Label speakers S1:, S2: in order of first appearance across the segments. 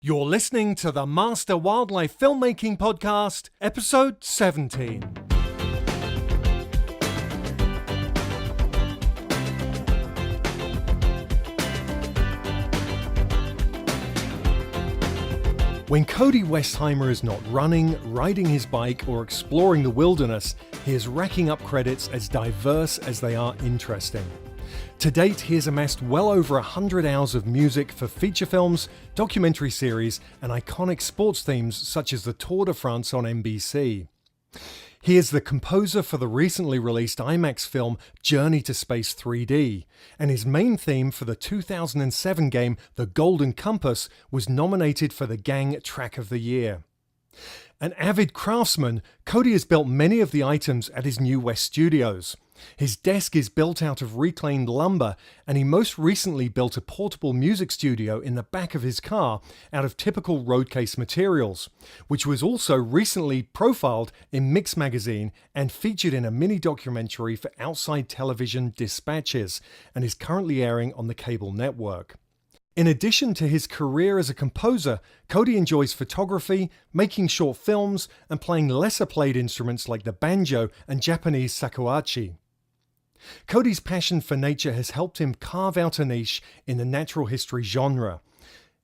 S1: You're listening to the Master Wildlife Filmmaking Podcast, Episode 17. When Cody Westheimer is not running, riding his bike, or exploring the wilderness, he is racking up credits as diverse as they are interesting. To date, he has amassed well over 100 hours of music for feature films, documentary series, and iconic sports themes such as the Tour de France on NBC. He is the composer for the recently released IMAX film Journey to Space 3D, and his main theme for the 2007 game The Golden Compass was nominated for the Gang Track of the Year. An avid craftsman, Cody has built many of the items at his New West studios. His desk is built out of reclaimed lumber, and he most recently built a portable music studio in the back of his car out of typical roadcase materials, which was also recently profiled in Mix magazine and featured in a mini documentary for Outside Television Dispatches, and is currently airing on the cable network. In addition to his career as a composer, Cody enjoys photography, making short films, and playing lesser played instruments like the banjo and Japanese shakuhachi. Cody's passion for nature has helped him carve out a niche in the natural history genre.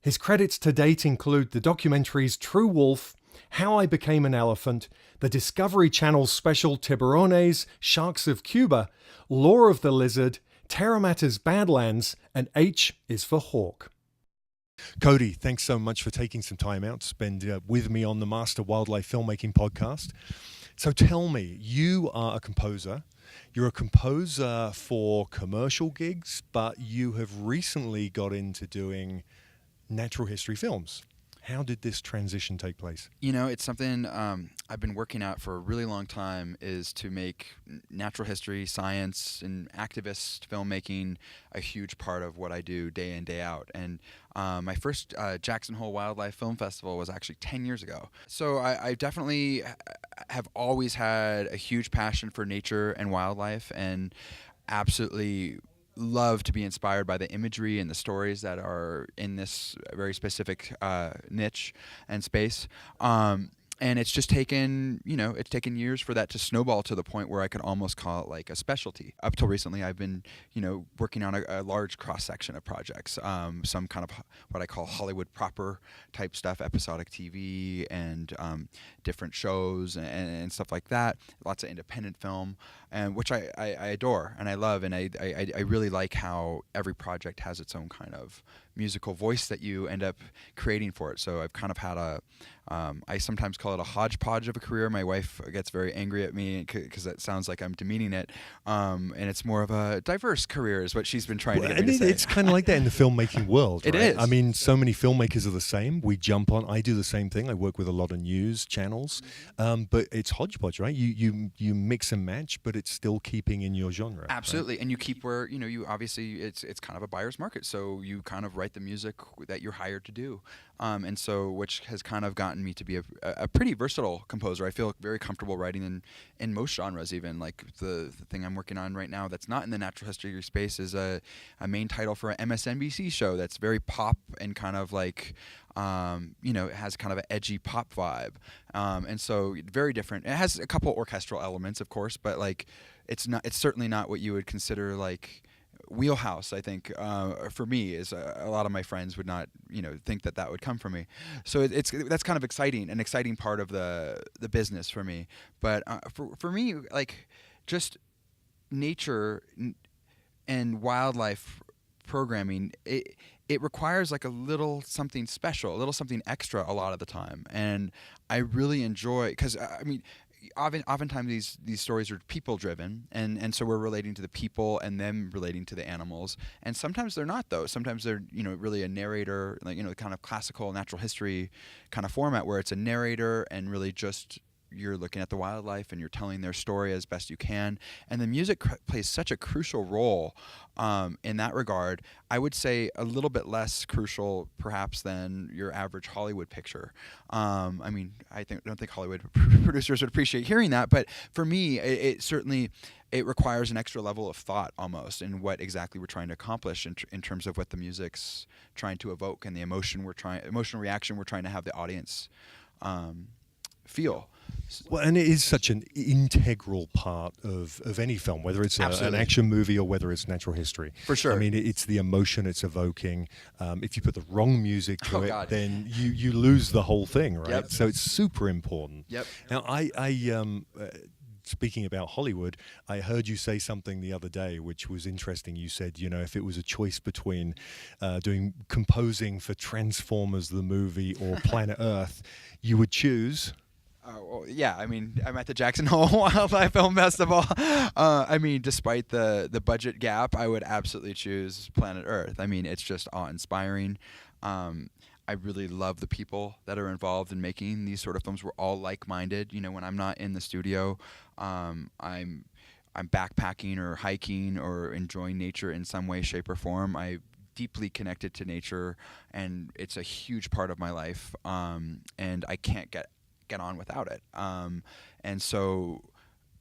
S1: His credits to date include the documentaries True Wolf, How I Became an Elephant, the Discovery Channel's special Tiburones, Sharks of Cuba, Lore of the Lizard, Terra Mater's Badlands, and H is for Hawk. Cody, thanks so much for taking some time out to spend with me on the Master Wildlife Filmmaking Podcast. So tell me, you are a composer. You're a composer for commercial gigs, but you have recently got into doing natural history films. How did this transition take place?
S2: You know, it's something I've been working at for a really long time, is to make natural history, science, and activist filmmaking a huge part of what I do day in, day out. And my first Jackson Hole Wildlife Film Festival was actually 10 years ago. So I definitely have always had a huge passion for nature and wildlife, and absolutely love to be inspired by the imagery and the stories that are in this very specific niche and space. And it's just taken, it's taken years for that to snowball to the point where I could almost call it like a specialty. Up till recently, I've been, working on a large cross-section of projects, some kind of what I call Hollywood proper type stuff, episodic TV and different shows and stuff like that. Lots of independent film, and which I adore and I love, and I really like how every project has its own kind of musical voice that you end up creating for it. So I've kind of had I sometimes call it a hodgepodge of a career. My wife gets very angry at me because that sounds like I'm demeaning it. And it's more of a diverse career is what she's been trying to get me to say.
S1: It's kind of like that in the filmmaking world, right?
S2: It is.
S1: I mean, so many filmmakers are the same. We jump on. I do the same thing. I work with a lot of news channels. But it's hodgepodge, right? You mix and match, but it's still keeping in your genre.
S2: Absolutely.
S1: Right?
S2: And you keep where, you obviously, it's kind of a buyer's market. So you kind of write the music that you're hired to do. And so, which has kind of gotten me to be a pretty versatile composer. I feel very comfortable writing in most genres. Even like the thing I'm working on right now that's not in the natural history space is a main title for an MSNBC show that's very pop and kind of like, it has kind of an edgy pop vibe. And so very different. It has a couple orchestral elements, of course, but like it's certainly not what you would consider like wheelhouse. I think for me is a lot of my friends would not think that would come from me. So that's kind of exciting, an exciting part of the business for me. But for me, like just nature and wildlife programming, it requires like a little something special, a little something extra a lot of the time. And I really enjoy, because oftentimes these stories are people driven, and so we're relating to the people and them relating to the animals, and sometimes they're not, though. Sometimes they're really a narrator, like kind of classical natural history kind of format where it's a narrator and really just you're looking at the wildlife and you're telling their story as best you can. And the music plays such a crucial role in that regard. I would say a little bit less crucial perhaps than your average Hollywood picture. I mean, don't think Hollywood producers would appreciate hearing that, but for me, it certainly requires an extra level of thought almost in what exactly we're trying to accomplish in terms of what the music's trying to evoke and the emotional reaction we're trying to have the audience feel.
S1: Well, and it is such an integral part of any film, whether it's an action movie or whether it's natural history.
S2: For sure.
S1: I mean, it's the emotion it's evoking. If you put the wrong music to it, then you lose the whole thing, right?
S2: Yep.
S1: So it's super important.
S2: Yep.
S1: Now, speaking about Hollywood, I heard you say something the other day which was interesting. You said, if it was a choice between composing for Transformers the movie or Planet Earth, you would choose...
S2: Well, yeah, I mean, I'm at the Jackson Hole Wildlife Film Festival. I mean, despite the budget gap, I would absolutely choose Planet Earth. I mean, it's just awe-inspiring. I really love the people that are involved in making these sort of films. We're all like-minded. When I'm not in the studio, I'm backpacking or hiking or enjoying nature in some way, shape, or form. I'm deeply connected to nature, and it's a huge part of my life. And I can't get on without it. And so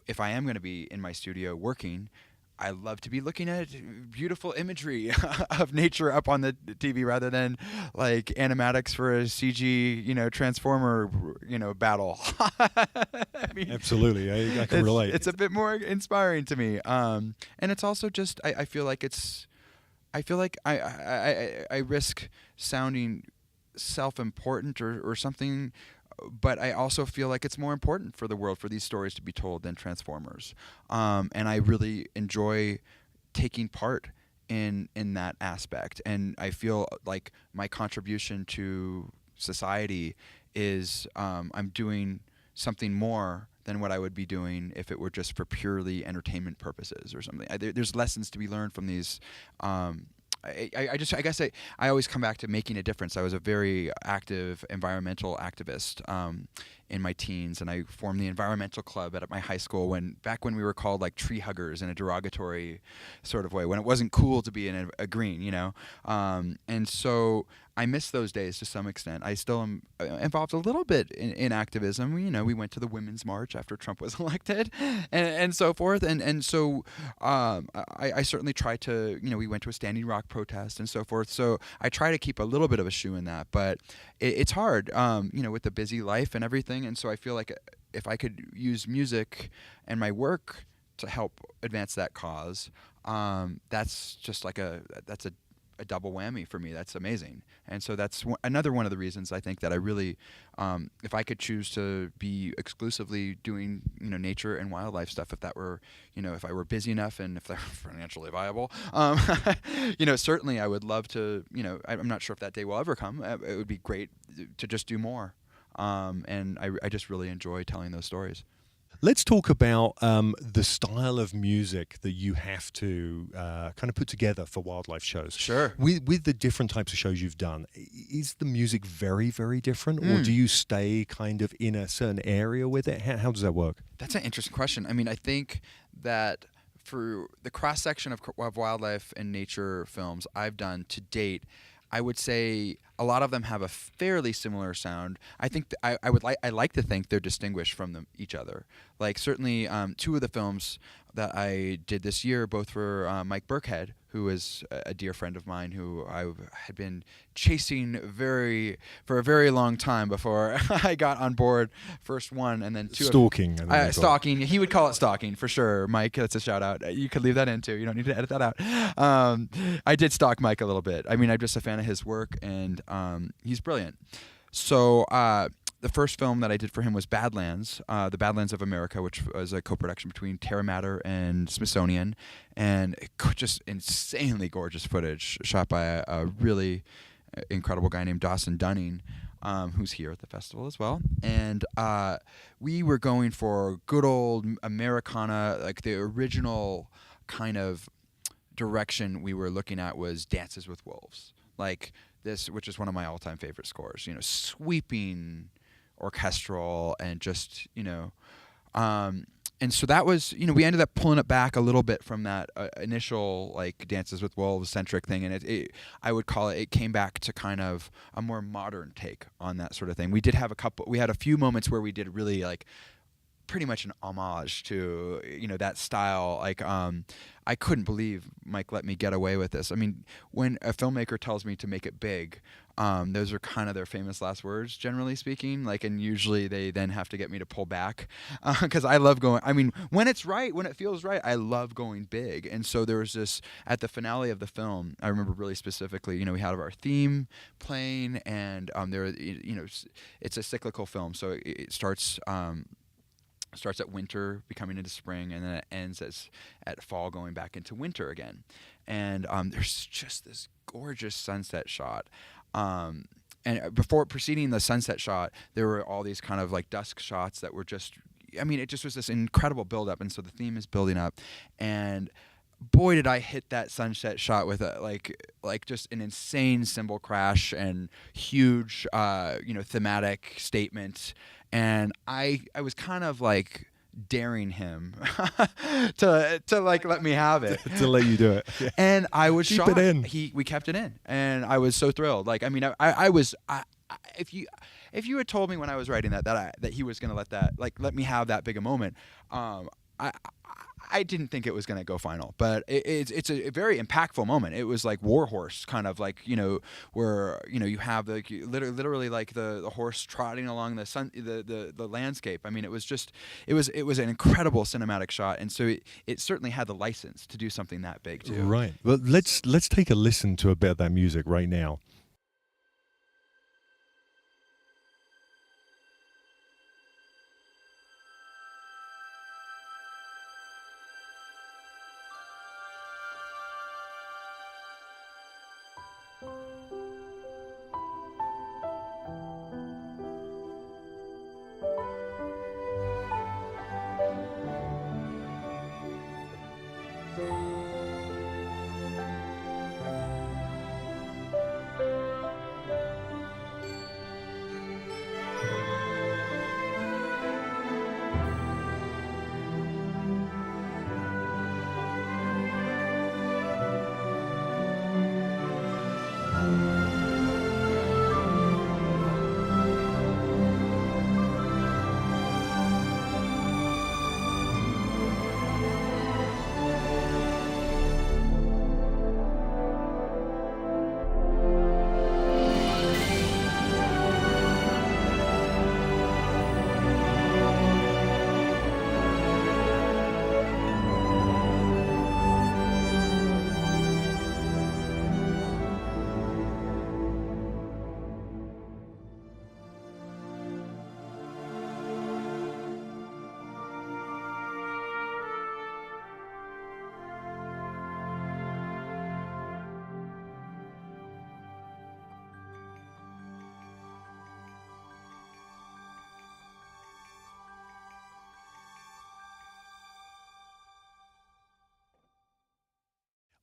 S2: if I am going to be in my studio working, I love to be looking at beautiful imagery of nature up on the TV rather than like animatics for a CG, Transformer, battle. I mean,
S1: absolutely. I can relate.
S2: It's a bit more inspiring to me. And it's also just, I feel like I risk sounding self-important or something, but I also feel like it's more important for the world for these stories to be told than Transformers. And I really enjoy taking part in that aspect. And I feel like my contribution to society is I'm doing something more than what I would be doing if it were just for purely entertainment purposes or something. There's lessons to be learned from these. I guess I always come back to making a difference. I was a very active environmental activist in my teens, and I formed the environmental club at my high school back when we were called like tree huggers in a derogatory sort of way, when it wasn't cool to be in a green, and so I miss those days to some extent. I still am involved a little bit in activism. We went to the Women's March after Trump was elected, and so forth. And so I certainly try to, we went to a Standing Rock protest and so forth. So I try to keep a little bit of a shoe in that, but it's hard, with the busy life and everything. And so I feel like if I could use music and my work to help advance that cause, that's just like that's a double whammy for me. That's amazing. And so that's another one of the reasons I think that I really, if I could choose to be exclusively doing, nature and wildlife stuff, if that were, if I were busy enough and if they're financially viable, certainly I would love to, I'm not sure if that day will ever come. It would be great to just do more. And I just really enjoy telling those stories.
S1: Let's talk about the style of music that you have to kind of put together for wildlife shows.
S2: Sure.
S1: With the different types of shows you've done, is the music very, very different? Or do you stay kind of in a certain area with it? How does that work?
S2: That's an interesting question. I mean, I think that for the cross-section of wildlife and nature films I've done to date, I would say a lot of them have a fairly similar sound. I think I like to think they're distinguished from each other. Like certainly two of the films that I did this year, both for Mike Burkhead, who is a dear friend of mine who I had been chasing for a very long time before I got on board. First one, and then two.
S1: Stalking.
S2: Stalking. He would call it stalking for sure. Mike, that's a shout out. You could leave that in too. You don't need to edit that out. I did stalk Mike a little bit. I mean, I'm just a fan of his work, and he's brilliant. So the first film that I did for him was Badlands, the Badlands of America, which was a co-production between Terra Mater and Smithsonian, and just insanely gorgeous footage shot by a really incredible guy named Dawson Dunning, who's here at the festival as well. And we were going for good old Americana, like the original kind of direction we were looking at was Dances with Wolves, like this, which is one of my all-time favorite scores. Sweeping orchestral, and just and so that was, we ended up pulling it back a little bit from that initial like Dances with Wolves centric thing, and I would call it came back to kind of a more modern take on that sort of thing. We had a few moments where we did really like pretty much an homage to that style. Like I couldn't believe Mike let me get away with this. I mean, when a filmmaker tells me to make it big, those are kind of their famous last words, generally speaking. Like, and usually they then have to get me to pull back because I love going. I mean, when it's right, when it feels right, I love going big. And so there was this at the finale of the film. I remember really specifically. We had our theme playing, and it's a cyclical film, so it starts at winter, becoming into spring, and then it ends at fall, going back into winter again. And there's just this gorgeous sunset shot. And before preceding the sunset shot, there were all these kind of like dusk shots that were just, it just was this incredible buildup. And so the theme is building up, and boy, did I hit that sunset shot with a like just an insane cymbal crash and huge, thematic statement. And I was kind of like daring him to like let me have it,
S1: to let you do it. Yeah.
S2: And I was shocked.
S1: Keep it in.
S2: We kept it in, and I was so thrilled. Like, if you had told me when I was writing that he was going to let me have that big a moment, I didn't think it was going to go final, but it's a very impactful moment. It was like Warhorse, kind of like, where, you have literally like the horse trotting along the landscape. I mean, it was an incredible cinematic shot. And so it certainly had the license to do something that big too.
S1: Right. Well, let's take a listen to a bit of that music right now.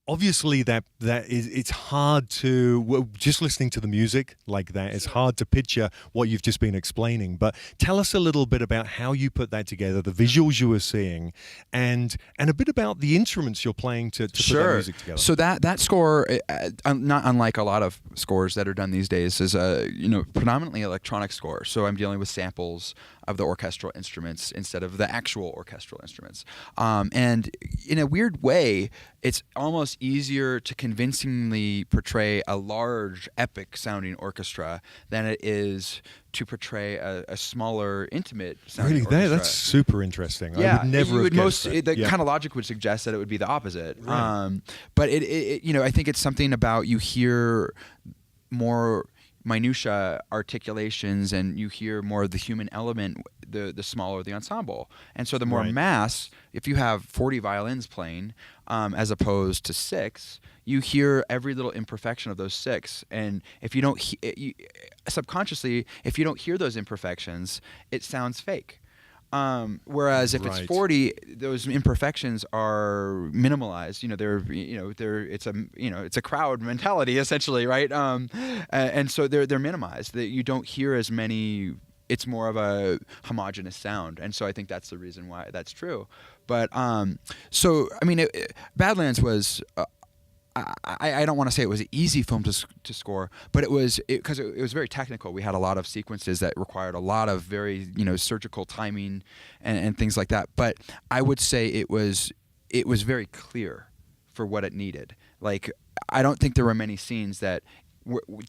S1: Obviously, it's hard to, just listening to the music like that, it's hard to picture what you've just been explaining. But tell us a little bit about how you put that together, the visuals you were seeing, and a bit about the instruments you're playing to put that music together.
S2: So that score, not unlike a lot of scores that are done these days, is a predominantly electronic score. So I'm dealing with samples of the orchestral instruments instead of the actual orchestral instruments. And in a weird way, it's almost easier to convincingly portray a large, epic-sounding orchestra than it is to portray a smaller, intimate-sounding orchestra.
S1: That's super interesting.
S2: Yeah,
S1: I would never have guessed that.
S2: Kind of logic would suggest that it would be the opposite.
S1: Right.
S2: But I think it's something about you hear more minutia articulations, and you hear more of the human element the smaller the ensemble. And so the more mass, if you have 40 violins playing as opposed to 6, you hear every little imperfection of those 6. And if you don't subconsciously, if you don't hear those imperfections, it sounds fake. Whereas if it's 40, those imperfections are minimalized. It's a crowd mentality essentially, right? And so they're minimized. That you don't hear as many it's more of a homogeneous sound, and so I think that's the reason why that's true. But so I mean, Badlands was. I don't want to say it was an easy film to score, but it was because it was very technical. We had a lot of sequences that required a lot of very surgical timing and things like that. But I would say it was very clear for what it needed. Like, I don't think there were many scenes that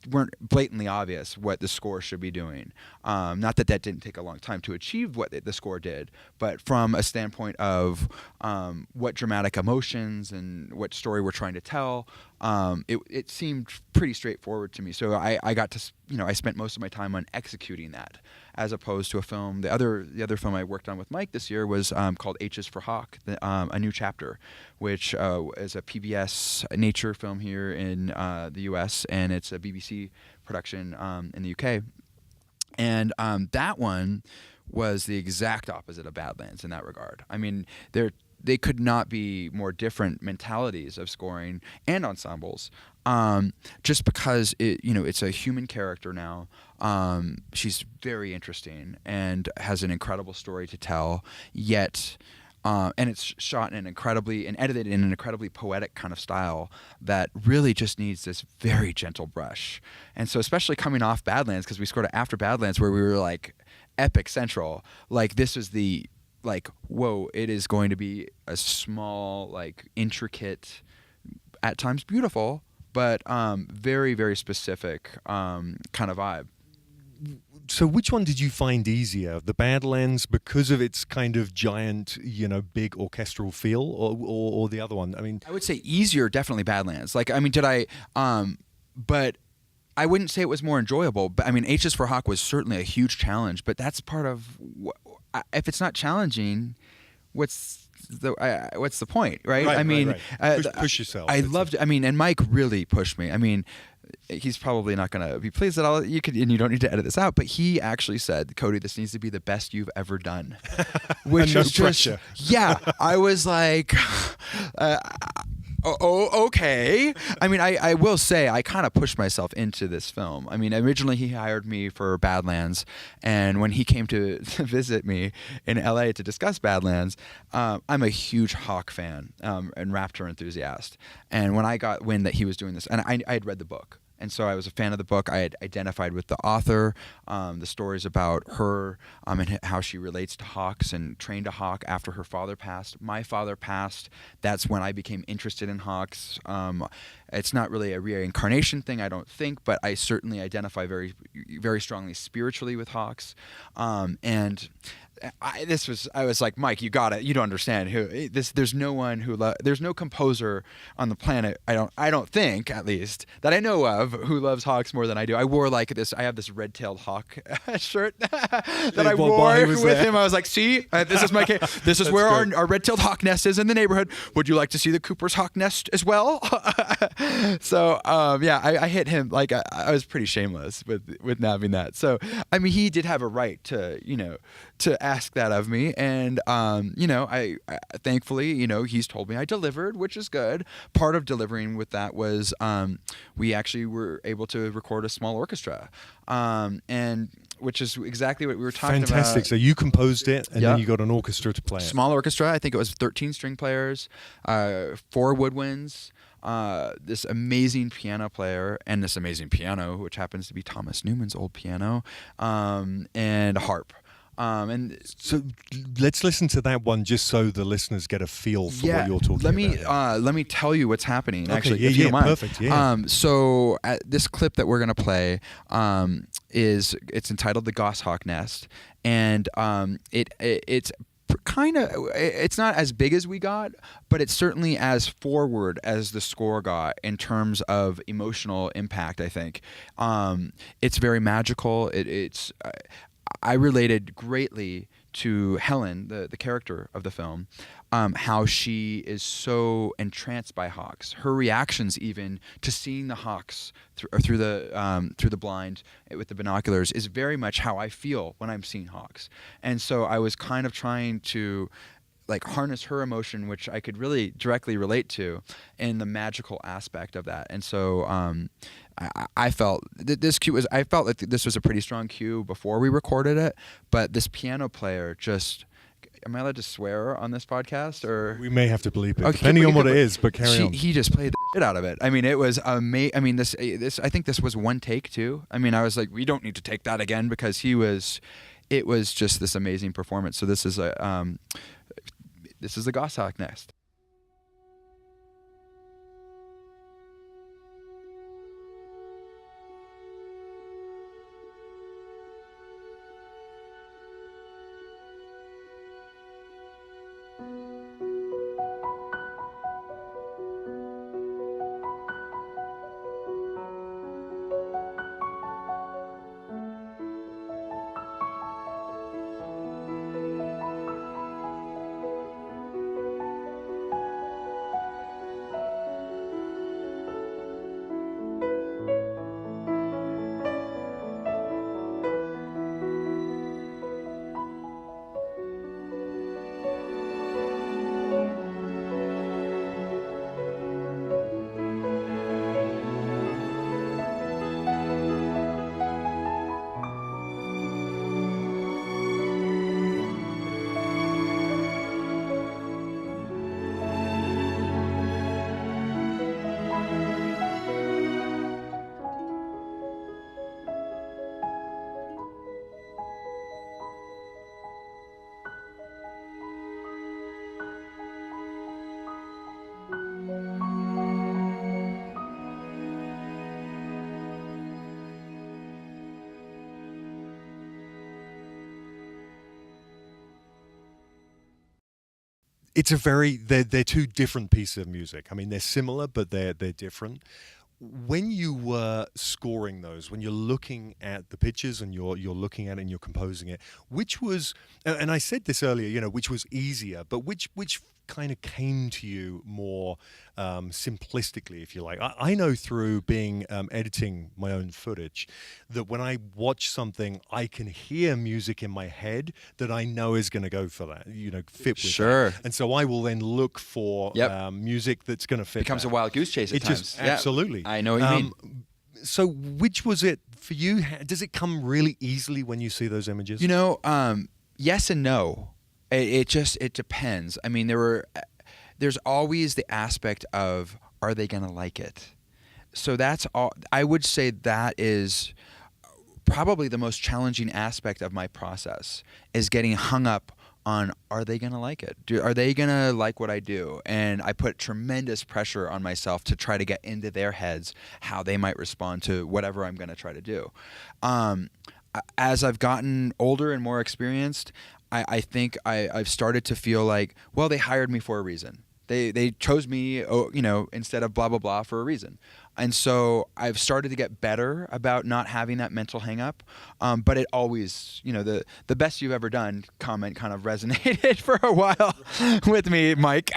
S2: weren't blatantly obvious what the score should be doing. Not that didn't take a long time to achieve what the score did, but from a standpoint of what dramatic emotions and what story we're trying to tell, it seemed pretty straightforward to me. So I got to, I spent most of my time on executing that, as opposed to a film. The other film I worked on with Mike this year was called H is for Hawk, A New Chapter, which is a PBS nature film here in the U.S., and it's a BBC production in the UK. And that one was the exact opposite of Badlands in that regard. I mean, they could not be more different mentalities of scoring and ensembles. Just because it's a human character now. She's very interesting and has an incredible story to tell. Yet, and it's shot in and edited in an incredibly poetic kind of style that really just needs this very gentle brush. And so, especially coming off Badlands, because we scored it after Badlands, where we were like epic central. Like, this was whoa, it is going to be a small, like, intricate, at times beautiful, but very, very specific kind of vibe.
S1: So which one did you find easier? The Badlands, because of its kind of giant, big orchestral feel, or the other one? I mean,
S2: I would say easier, definitely Badlands. Like, I mean, but I wouldn't say it was more enjoyable. But I mean, H is for Hawk was certainly a huge challenge, but that's part of, if it's not challenging, what's the point, right?
S1: Right,
S2: I mean,
S1: right. Push yourself.
S2: I loved it. I mean, and Mike really pushed me. I mean, he's probably not going to be pleased that and you don't need to edit this out, but he actually said, Cody, this needs to be the best you've ever done. Which
S1: no
S2: is
S1: pressure.
S2: Yeah. I was like, okay. I mean, I will say I kind of pushed myself into this film. I mean, originally he hired me for Badlands, and when he came to visit me in LA to discuss Badlands, I'm a huge Hawk fan and Raptor enthusiast. And when I got wind that he was doing this, and I had read the book, and so I was a fan of the book. I had identified with the author, the stories about her and how she relates to hawks and trained a hawk after her father passed. My father passed. That's when I became interested in hawks. It's not really a reincarnation thing, I don't think, but I certainly identify very, very strongly spiritually with hawks. And I was like, Mike, you got it. You don't understand there's no one there's no composer on the planet, I don't think, at least that I know of, who loves hawks more than I do. I wore like this. I have this red-tailed hawk shirt that I wore with him. I was like, see, this is my case. This is where our red-tailed hawk nest is in the neighborhood. Would you like to see the Cooper's hawk nest as well? So yeah, I hit him. Like, I was pretty shameless with nabbing that. So I mean, he did have a right to ask that of me, and I thankfully, he's told me I delivered, which is good. Part of delivering with that was we actually were able to record a small orchestra, and which is exactly what we were talking about.
S1: Fantastic. So you composed it, and then you got an orchestra to play it.
S2: Small orchestra. I think it was 13 string players, 4 woodwinds, this amazing piano player, and this amazing piano, which happens to be Thomas Newman's old piano, and a harp. And
S1: so let's listen to that one just so the listeners get a feel for what you're talking about.
S2: Let me tell you what's happening.
S1: Okay,
S2: actually, if you don't mind.
S1: Perfect. Yeah.
S2: So this clip that we're gonna play it's entitled "The Goshawk Nest," and it's kind of, it's not as big as we got, but it's certainly as forward as the score got in terms of emotional impact. I think it's very magical. I related greatly to Helen, the character of the film, how she is so entranced by hawks. Her reactions, even to seeing the hawks through the blind with the binoculars, is very much how I feel when I'm seeing hawks. And so I was kind of trying to like harness her emotion, which I could really directly relate to, and the magical aspect of that. And so I felt this cue was, I felt like this was a pretty strong cue before we recorded it, but this piano player just, am I allowed to swear on this podcast, or
S1: We may have to bleep it,
S2: okay,
S1: depending on what it is, but carry on.
S2: He just played the shit out of it. I mean, it was amazing. I mean, this I think this was one take too. I mean, I was like, we don't need to take that again, because it was just this amazing performance. So this is the Goshawk Nest.
S1: It's they're two different pieces of music. I mean, they're similar, but they're different. When you were scoring those, when you're looking at the pictures and you're looking at it and you're composing it, which was, and I said this earlier, which was easier, but which kind of came to you more simplistically, if you like? I know through being editing my own footage that when I watch something, I can hear music in my head that I know is going to go for that, fit with
S2: Sure.
S1: that. And so I will then look for music that's going to fit.
S2: Becomes
S1: that.
S2: a wild goose chase at times.
S1: Just absolutely.
S2: I know what you mean.
S1: So which was it for you? Does it come really easily when you see those images?
S2: Yes and no. It depends. I mean, there's always the aspect of, are they going to like it? So that's all. I would say that is probably the most challenging aspect of my process, is getting hung up on, are they going to like it? Are they going to like what I do? And I put tremendous pressure on myself to try to get into their heads how they might respond to whatever I'm going to try to do. As I've gotten older and more experienced, I think I've started to feel like, well, they hired me for a reason. They chose me, instead of blah, blah, blah, for a reason. And so I've started to get better about not having that mental hang up. But it always, the best you've ever done comment kind of resonated for a while with me, Mike.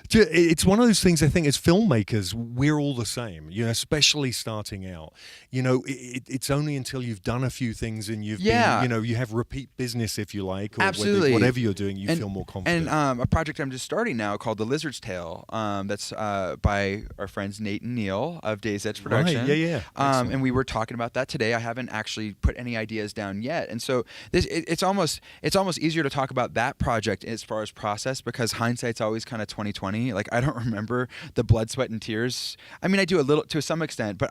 S1: It's one of those things, I think, as filmmakers, we're all the same, especially starting out. It's only until you've done a few things and you've been, you have repeat business, if you like, or
S2: absolutely,
S1: whatever you're doing, you feel more confident.
S2: And a project I'm just starting now called The Lizard's Tale, that's by our friends Nate and Neil of Days Edge Production.
S1: Right, yeah.
S2: And we were talking about that today. I haven't actually put any ideas down yet. And so it's almost easier to talk about that project as far as process, because hindsight's always kind of 20/20. Like, I don't remember the blood, sweat, and tears. I mean, I do a little to some extent, but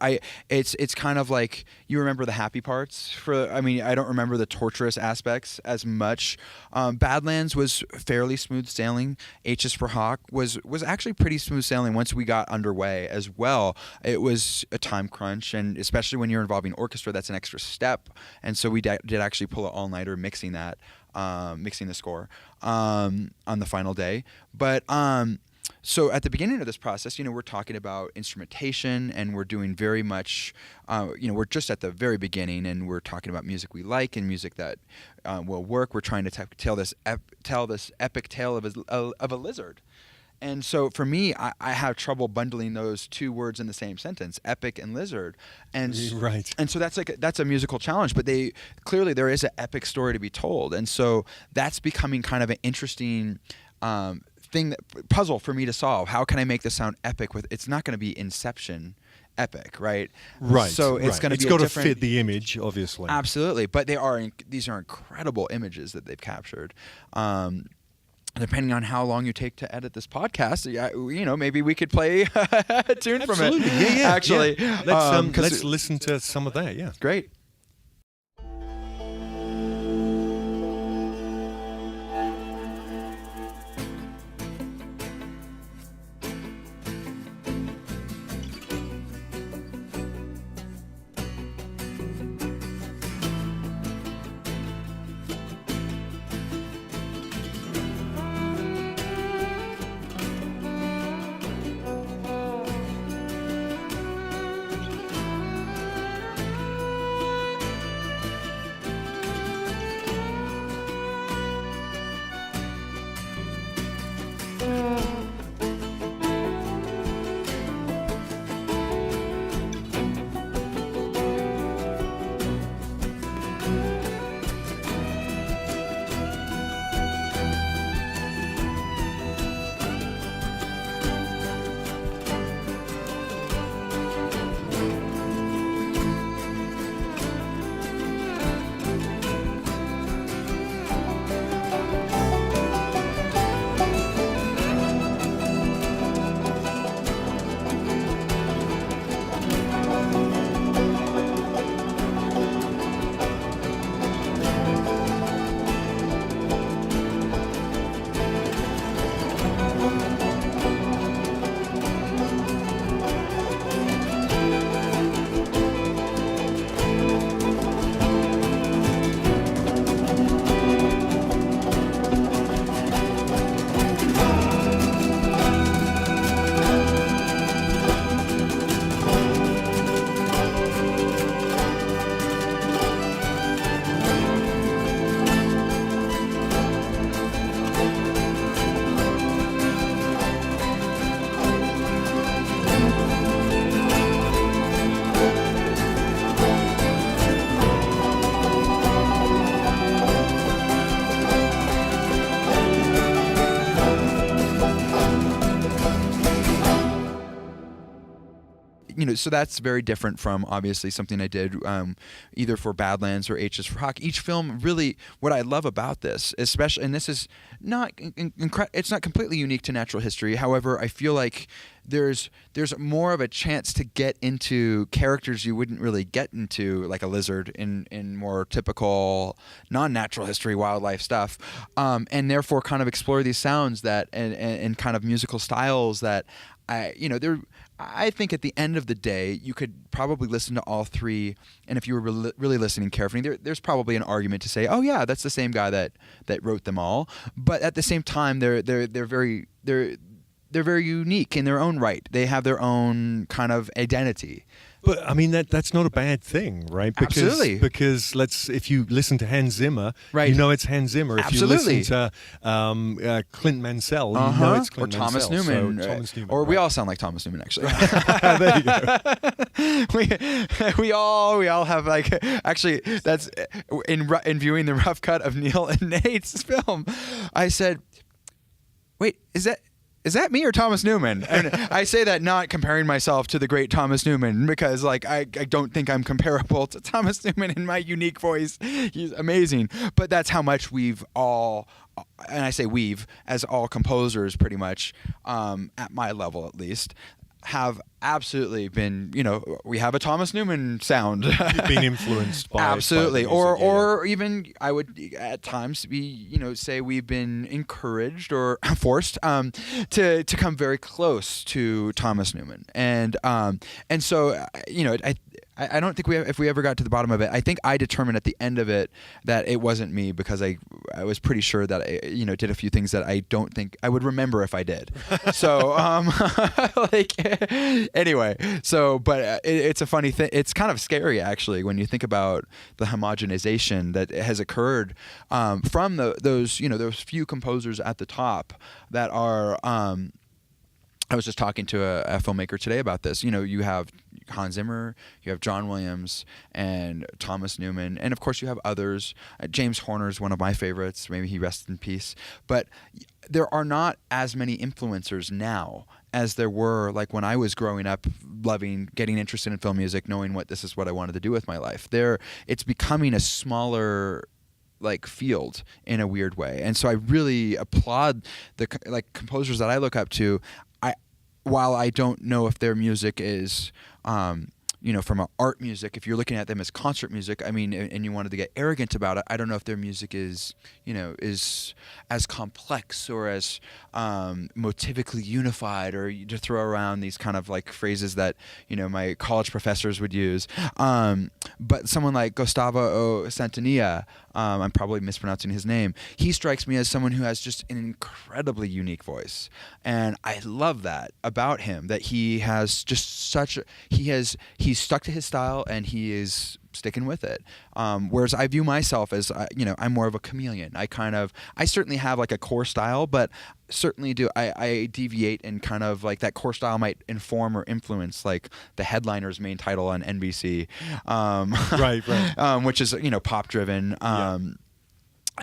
S2: it's kind of like you remember the happy parts. I don't remember the torturous aspects as much. Badlands was fairly smooth sailing. H is for Hawk was actually pretty smooth sailing once we got underway as well. It was a time crunch, and especially when you're involving orchestra, that's an extra step. And so we did actually pull an all-nighter mixing the score on the final day. But so at the beginning of this process, we're talking about instrumentation, and we're doing very much, we're just at the very beginning, and we're talking about music we like and music that will work. We're trying to tell this epic tale of a lizard. And so for me, I have trouble bundling those two words in the same sentence, epic and lizard. And
S1: Right.
S2: And so that's a musical challenge, but clearly there is an epic story to be told. And so that's becoming kind of an interesting puzzle for me to solve. How can I make this sound epic it's not going to be Inception epic, right?
S1: Right.
S2: So it's going to be
S1: got to
S2: different,
S1: fit the image, obviously.
S2: Absolutely. But these are incredible images that they've captured. Depending on how long you take to edit this podcast, maybe we could play a tune from it.
S1: Yeah.
S2: Actually,
S1: yeah. Let's listen to some of that. Yeah,
S2: great. So that's very different from obviously something I did either for Badlands or H is for Hawk. Each film really, what I love about this, especially, and this is not, it's not completely unique to natural history. However, I feel like there's more of a chance to get into characters you wouldn't really get into, like a lizard in more typical non-natural history wildlife stuff, and therefore kind of explore these sounds that and kind of musical styles that I think at the end of the day, you could probably listen to all three, and if you were really listening carefully, there's probably an argument to say, oh yeah, that's the same guy that wrote them all. But at the same time, they're very unique in their own right. They have their own kind of identity.
S1: But I mean that's not a bad thing, right?
S2: Absolutely.
S1: Because if you listen to Hans Zimmer,
S2: right,
S1: you know it's Hans Zimmer. If
S2: Absolutely.
S1: you listen to Clint Mansell, you know it's Clint
S2: or Thomas
S1: Mansell.
S2: Newman,
S1: Thomas Newman,
S2: or
S1: right.
S2: we all sound like Thomas Newman actually.
S1: There you go.
S2: we all have like actually that's in viewing the rough cut of Neil and Nate's film. I said, wait, is that me or Thomas Newman? And I say that not comparing myself to the great Thomas Newman, because like I don't think I'm comparable to Thomas Newman in my unique voice. He's amazing. But that's how much we've all, and I say we've, as all composers pretty much, at my level at least, have absolutely been, we have a Thomas Newman sound.
S1: You've been influenced by
S2: absolutely,
S1: by the music,
S2: or even I would at times be, say we've been encouraged or forced to come very close to Thomas Newman, and so I don't think if we ever got to the bottom of it. I think I determined at the end of it that it wasn't me, because I was pretty sure that I did a few things that I don't think I would remember if I did. So anyway, but it's a funny thing. It's kind of scary actually when you think about the homogenization that has occurred from those few composers at the top that are I was just talking to a filmmaker today about this. You have Hans Zimmer, you have John Williams, and Thomas Newman, and of course you have others. James Horner is one of my favorites. Maybe he rests in peace. But there are not as many influencers now as there were like when I was growing up, getting interested in film music, knowing this is what I wanted to do with my life. It's becoming a smaller field in a weird way, and so I really applaud the composers that I look up to. While I don't know if their music is, from art music, if you're looking at them as concert music, I mean, and you wanted to get arrogant about it, I don't know if their music is as complex or as motivically unified, or to throw around these kind of phrases that, my college professors would use. But someone like Gustavo Santanilla, I'm probably mispronouncing his name, he strikes me as someone who has just an incredibly unique voice. And I love that about him, that he has just he's stuck to his style and he is sticking with it. Whereas I view myself as, I'm more of a chameleon. I certainly have a core style, but certainly I deviate, and kind of that core style might inform or influence the Headliner's main title on NBC, right. Which is pop driven.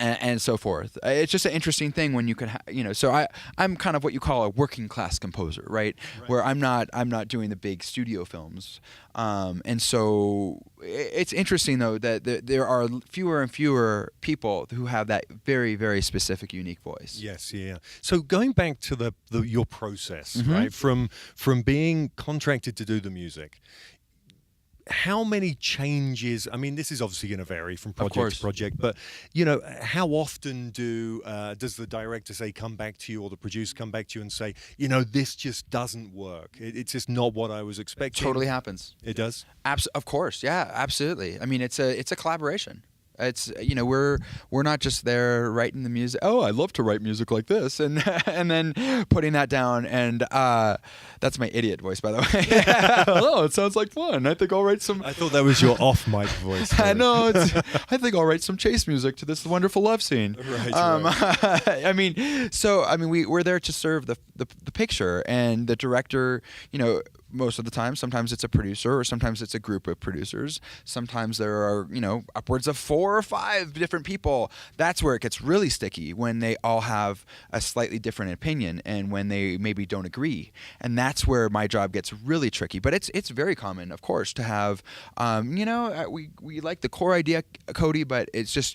S2: And so forth. It's just an interesting thing when you could, So I'm kind of what you call a working class composer, right? Where I'm not doing the big studio films, and so it's interesting though that there are fewer and fewer people who have that very, very specific, unique voice.
S1: Yes, yeah. So going back to your process,
S2: Mm-hmm.
S1: right? From being contracted to do the music. How many changes? I mean, this is obviously going to vary from project to project, but how often does the director come back to you, or the producer come back to you and say, this just doesn't work? It's just not what I was expecting.
S2: Totally happens.
S1: It does.
S2: Of course, yeah, absolutely. I mean, it's a collaboration. It's we're not just there writing the music. Oh, I love to write music like this, and and then putting that down. And that's my idiot voice, by the way. Oh, it sounds like fun. I think I'll write some.
S1: I thought that was your off mic voice.
S2: No, I think I'll write some chase music to this wonderful love scene.
S1: Right.
S2: We're there to serve the picture, and the director. Most of the time, sometimes it's a producer, or sometimes it's a group of producers. Sometimes there are, upwards of 4 or 5 different people. That's where it gets really sticky, when they all have a slightly different opinion and when they maybe don't agree. And that's where my job gets really tricky. But it's very common, of course, to have, we like the core idea, Cody, but it's just,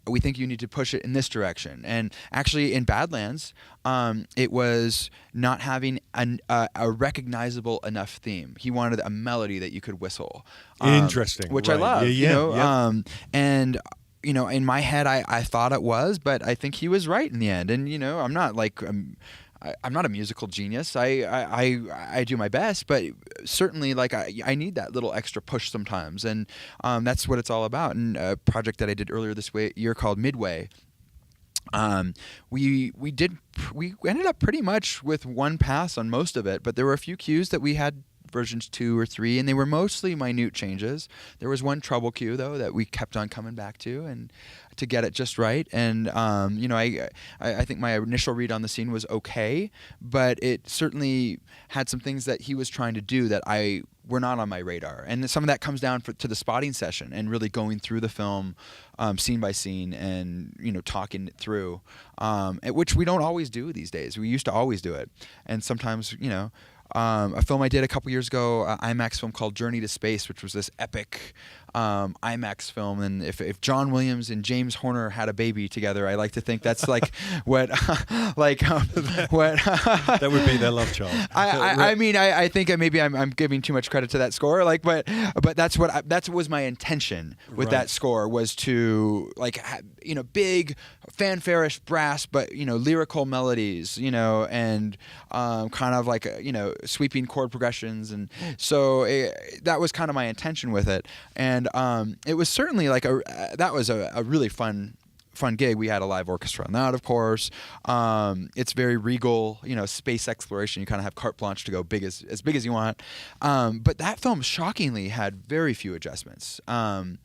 S2: we think you need to push it in this direction. And actually in Badlands, it was not having a recognizable enough theme. He wanted a melody that you could whistle.
S1: Interesting.
S2: Which I love. And in my head, I thought it was, but I think he was right in the end. And, I'm not I'm not a musical genius. I do my best, but certainly I need that little extra push sometimes, and that's what it's all about. And a project that I did earlier this year called Midway, we ended up pretty much with one pass on most of it, but there were a few cues that we had versions 2 or 3, and they were mostly minute changes. There was one trouble cue though that we kept on coming back to, and to get it just right. And I think my initial read on the scene was okay, but it certainly had some things that he was trying to do that were not on my radar. And some of that comes down to the spotting session and really going through the film scene by scene and talking it through, which we don't always do these days. We used to always do it, and sometimes a film I did a couple years ago, an IMAX film called Journey to Space, which was this epic IMAX film. And if John Williams and James Horner had a baby together, I like to think that's what that
S1: would be their love child.
S2: I think maybe I'm giving too much credit to that score. But that's what was my intention with that score, was to big fanfare-ish brass, but lyrical melodies, and kind of sweeping chord progressions, and so that was kind of my intention with it. And it was certainly that was a really fun gig. We had a live orchestra on that, of course. It's very regal, space exploration. You kind of have carte blanche to go as big as you want. But that film shockingly had very few adjustments. I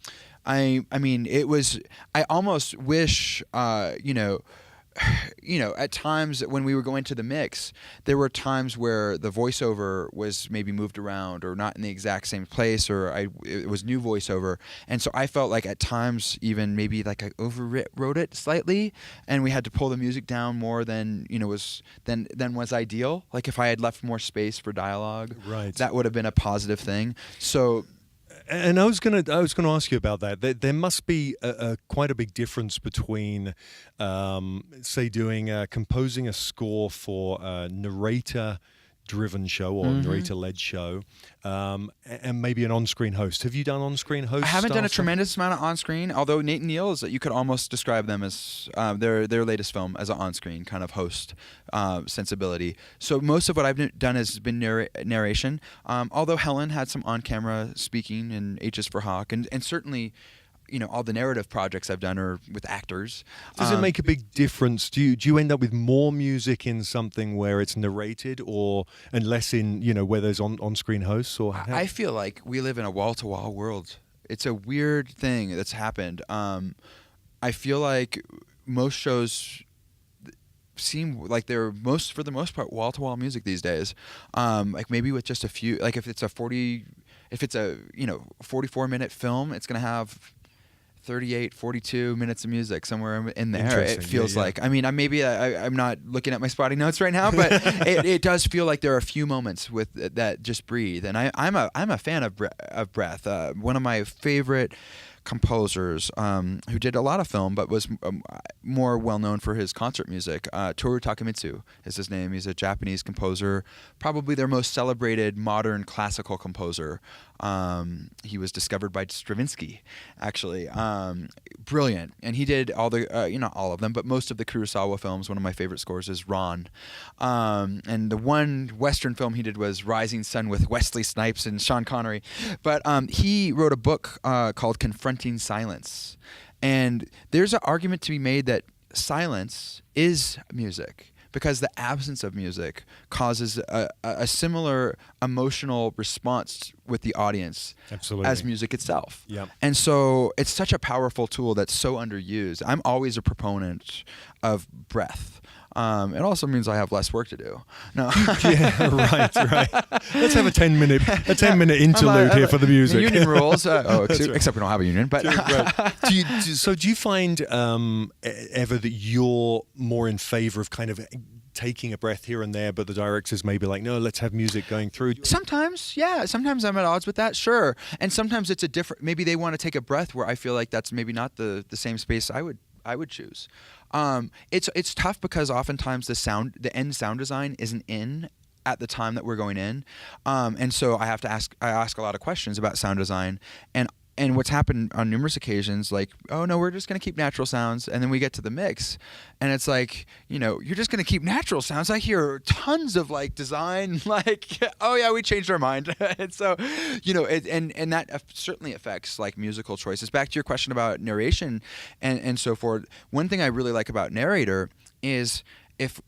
S2: almost wish, at times when we were going to the mix, there were times where the voiceover was maybe moved around or not in the exact same place, or it was new voiceover. And so I felt like at times even maybe like I overwrote it slightly, and we had to pull the music down more than was ideal. Like if I had left more space for dialogue,
S1: right,
S2: that would have been a positive thing. So.
S1: And I was gonna ask you about that. There must be quite a big difference between, say, composing a score for a narrator-driven show or narrator-led show, and maybe an on-screen host. Have you done on-screen host?
S2: I haven't done a
S1: stuff?
S2: tremendous amount of on-screen, although Nate and Neil you could almost describe them as their latest film as an on-screen kind of host sensibility. So most of what I've done has been narration, although Helen had some on-camera speaking in H is for Hawk, and certainly all the narrative projects I've done are with actors.
S1: Does it make a big difference? Do you end up with more music in something where it's narrated, and less in where there's on-screen hosts? Or
S2: I feel like we live in a wall-to-wall world. It's a weird thing that's happened. I feel like most shows seem like they're for the most part wall-to-wall music these days. Like maybe with just a few. Like if it's a 44-minute film, it's gonna have 38, 42 minutes of music somewhere in there. It feels like. I mean, I'm not looking at my spotting notes right now, but it does feel like there are a few moments with that just breathe. And I'm a fan of breath. One of my favorite composers who did a lot of film but was more well known for his concert music. Toru Takemitsu is his name. He's a Japanese composer, probably their most celebrated modern classical composer. He was discovered by Stravinsky, actually. Brilliant. And he did all all of them, but most of the Kurosawa films. One of my favorite scores is Ron. And the one Western film he did was Rising Sun with Wesley Snipes and Sean Connery. But he wrote a book called Confronting Silence. And there's an argument to be made that silence is music, because the absence of music causes a similar emotional response with the audience as music itself.
S1: Yep.
S2: And so it's such a powerful tool that's so underused. I'm always a proponent of breath. It also means I have less work to do. No.
S1: Yeah, right. Let's have a 10-minute interlude here for the music.
S2: Union rules.
S1: Right.
S2: Except we don't have a union. But
S1: right. Do you find ever that you're more in favor of kind of taking a breath here and there, but the directors may be like, no, let's have music going through? Sometimes,
S2: yeah. Sometimes I'm at odds with that, sure. And sometimes it's maybe they want to take a breath where I feel like that's maybe not the same space I would choose. It's tough because oftentimes the end sound design isn't in at the time that we're going in, and so I ask a lot of questions about sound design, and what's happened on numerous occasions, like, oh no, we're just gonna keep natural sounds, and then we get to the mix, and it's like, you're just gonna keep natural sounds. I hear tons of like design, like, oh yeah, we changed our mind, and so, and that certainly affects like musical choices. Back to your question about narration and so forth. One thing I really like about narrator is, if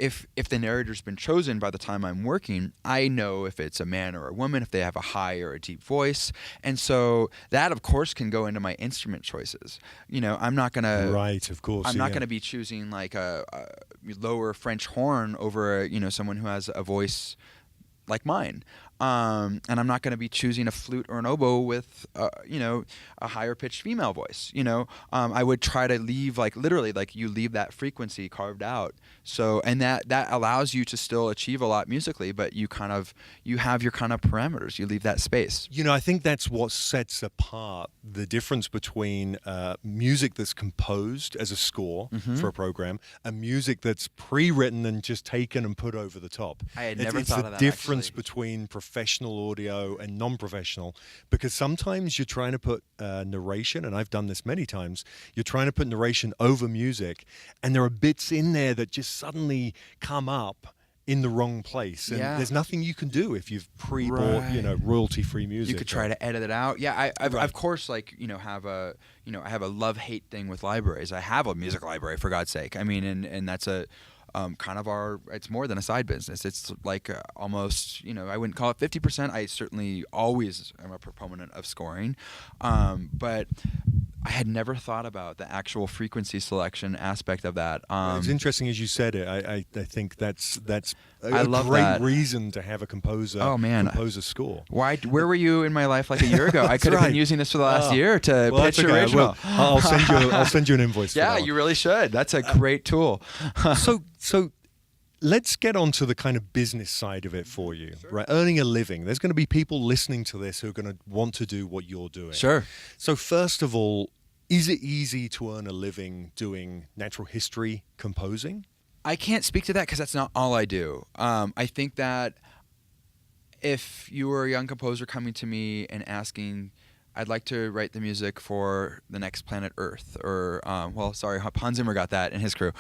S2: the narrator's been chosen by the time I'm working, I know if it's a man or a woman, if they have a high or a deep voice, and so that of course can go into my instrument choices. I'm not gonna I'm not gonna be choosing like a lower French horn over someone who has a voice like mine. And I'm not going to be choosing a flute or an oboe with, a higher pitched female voice. I would try to leave literally you leave that frequency carved out. So, and that allows you to still achieve a lot musically, but you have your kind of parameters. You leave that space.
S1: I think that's what sets apart the difference between music that's composed as a score for a program and music that's pre-written and just taken and put over the top.
S2: I had never thought of that.
S1: It's the difference between professional audio and non-professional, because sometimes you're trying to put narration, and I've done this many times, you're trying to put narration over music, and there are bits in there that just suddenly come up in the wrong place, and there's nothing you can do if you've pre-bought, royalty-free music.
S2: You could try to edit it out. Yeah, I of course, have a, I have a love-hate thing with libraries. I have a music library, for God's sake. I mean, and that's a kind of it's more than a side business. It's like almost, I wouldn't call it 50%. I certainly always am a proponent of scoring, but I had never thought about the actual frequency selection aspect of that.
S1: It's interesting as you said it. I think that's
S2: I
S1: a
S2: love
S1: great
S2: that.
S1: reason to have a composer score.
S2: Where were you in my life like a year ago? I could have been using this for the last year to
S1: well,
S2: pitch
S1: that's okay.
S2: original.
S1: I'll send you an invoice.
S2: Yeah,
S1: for that
S2: you really should. That's a great tool.
S1: So let's get on to the kind of business side of it for you, right? Earning a living. There's going to be people listening to this who are going to want to do what you're doing.
S2: Sure.
S1: So first of all, is it easy to earn a living doing natural history composing?
S2: I can't speak to that because that's not all I do. I think that if you were a young composer coming to me and asking, I'd like to write the music for the next planet Earth, or Hans Zimmer got that and his crew.